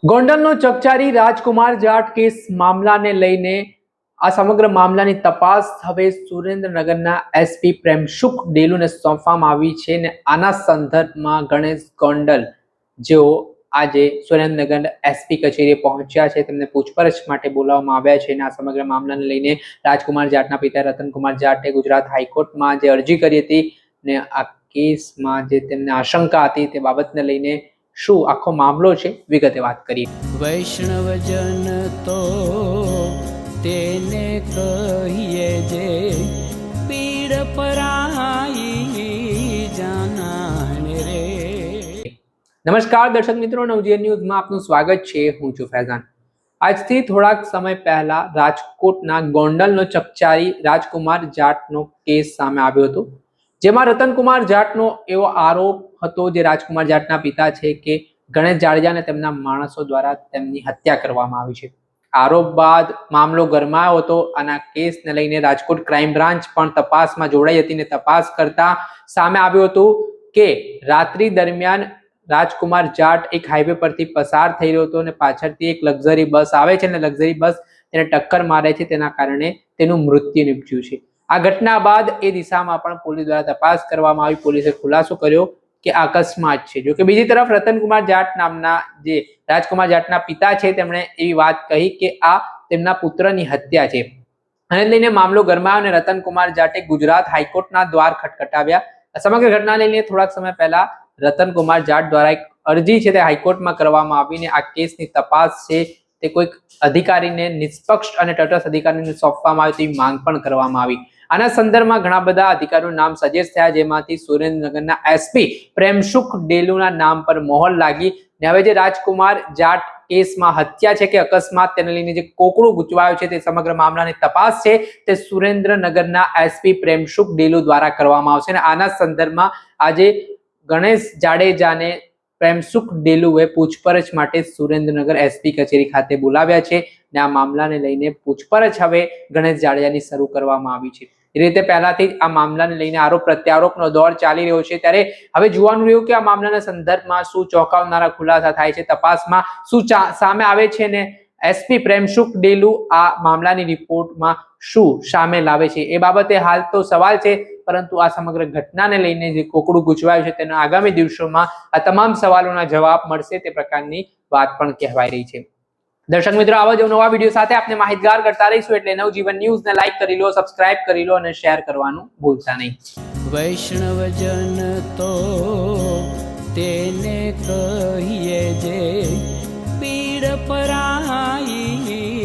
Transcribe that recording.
ગોંડલનો ચકચારી રાજકુમાર Jat case મામલાને લઈને આ સમગ્ર મામલાની તપાસ હવે સુરેન્દ્રનગરના એસપી પ્રેમસુખ ડેલુને સોંપવામાં આવી છે અને આના સંદર્ભમાં ગણેશ ગોંડલ જેઓ આજે સુરેન્દ્રનગર એસપી કચેરીએ પહોંચ્યા છે તેમને પૂછપરછ માટે બોલાવવામાં આવ્યા છે અને આ સમગ્ર મામલાને લઈને રાજકુમાર જાટના પિતા રતનકુમાર જાટે ગુજરાત હાઈકોર્ટમાં જે અરજી કરી હતી ને આ કેસમાં જે તેમને આશંકા હતી તે બાબતને લઈને શું આખો મામલો છે વિગતે વાત કરીએ। વૈષ્ણવજન તો તેને કહીએ જે પીડ પરાઈ જાનાને રે। નમસ્કાર દર્શક મિત્રો, નવજીવન ન્યૂઝમાં આપનું સ્વાગત છે। હું છું ફૈઝાન। આજથી થોડાક સમય પહેલા રાજકોટના ગોંડલનો ચકચારી રાજકુમાર જાટનો કેસ સામે આવ્યો હતો, જેમાં રતનકુમાર જાટનો એવો આરોપ હતો, જે રાજકુમાર જાટના પિતા છે, કે ગણેશ જાડેજા અને તેમના માણસો દ્વારા તેમની હત્યા કરવામાં આવી છે। આરોપ બાદ મામલો ગરમાયો હતો અને આ કેસને લઈને રાજકોટ ક્રાઇમ બ્રાન્ચ પણ તપાસમાં જોડાઈ હતી ને તપાસ કરતા સામે આવ્યું હતું કે રાત્રિ દરમિયાન રાજકુમાર જાટ એક હાઈવે પરથી પસાર થઈ રહ્યો હતો અને પાછળથી એક લક્ઝરી બસ આવે છે અને લક્ઝરી બસ તેને ટક્કર મારે છે, તેના કારણે તેનું મૃત્યુ નિપજ્યું છે। આ ઘટના બાદ એ દિશામાં પણ પોલીસ દ્વારા તપાસ કરવામાં આવી। પોલીસે ખુલાસો કર્યો કે અકસ્માત છે। જો કે બીજી તરફ રતનકુમાર જાટ નામના જે રાજકુમાર જાટના પિતા છે, તેમણે એવી વાત કહી કે આ તેમના પુત્રની હત્યા છે। આને લઈને મામલો ગરમાયો અને રતનકુમાર જાટે ગુજરાત હાઈકોર્ટના દ્વાર ખટખટાવ્યા। સમગ્ર ઘટનાને લઈને થોડાક સમય પહેલા રતનકુમાર જાટ દ્વારા એક અરજી છે તે હાઈકોર્ટમાં કરવામાં આવીને આ કેસની તપાસ છે તે કોઈક અધિકારીને, નિષ્પક્ષ અને તટસ્થ અધિકારીને સોંપવામાં આવે તેવી માંગ પણ કરવામાં આવી। આના સંદર્ભમાં ઘણા બધા અધિકારીઓના નામ સજેસ્ટ થયા, જેમાંથી સુરેન્દ્રનગરના એસપી પ્રેમસુખ ડેલુના નામ પર મોહર લાગી ને હવે જે રાજકુમાર જાટ કેસમાં હત્યા છે કે અકસ્માત, તેને લઈને જે કોકડું ગૂંચવાયું છે તે સમગ્ર મામલાની તપાસ છે તે સુરેન્દ્રનગરના એસપી પ્રેમસુખ ડેલુ દ્વારા કરવામાં આવશે અને આના સંદર્ભમાં આજે ગણેશ જાડેજાને પ્રેમસુખ ડેલુએ પૂછપરછ માટે સુરેન્દ્રનગર એસપી કચેરી ખાતે બોલાવ્યા છે અને આ મામલાને લઈને પૂછપરછ હવે ગણેશ જાડેજાની શરૂ કરવામાં આવી છે। એ રીતે પહેલાથી જ આ મામલાને લઈને આરોપ પ્રત્યારોપનો દોર ચાલી રહ્યો છે, ત્યારે હવે જોવાનું રહ્યું કે આ મામલાના સંદર્ભમાં શું ચોંકાવનારા ખુલાસા થાય છે, તપાસમાં શું સામે આવે છે ને એસપી પ્રેમસુખ ડેલુ આ મામલાની રિપોર્ટમાં શું સામે લાવે છે એ બાબતે હાલ તો સવાલ છે, પરંતુ આ સમગ્ર ઘટનાને લઈને જે કોકડું ગૂંચવાયું છે તેના આગામી દિવસોમાં આ તમામ સવાલોના જવાબ મળશે તે પ્રકારની વાત પણ કહેવાઈ રહી છે। દર્શક મિત્રો, આવા જ નવા વિડીયો સાથે આપણે માહિતગાર કરતા રહીશું, એટલે નવજીવન ન્યૂઝને લાઈક કરી લો, સબસ્ક્રાઇબ કરી લો અને શેર કરવાનું ભૂલતા નહીં। વૈષ્ણવજન તો તેને કહીએ જે પીડ પરાઈ